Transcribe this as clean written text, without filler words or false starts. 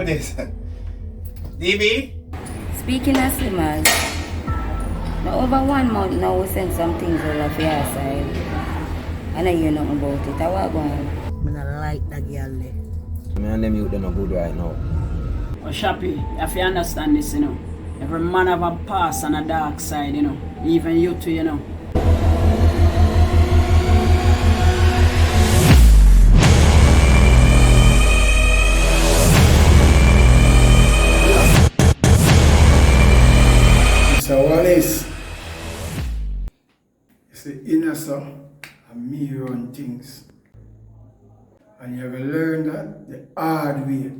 with this? DB? Speaking of slimmers, now over 1 month now we send some things over for your side. I know you know nothing about it. How are going? I don't like that girl there. Me and them youth them are good right now. Oh, Shappy, if you understand this, you know, every man have a past and a dark side, you know, even you too, you know. So Wallace, it's the inner soul and me run things. And you have to learn that the hard way.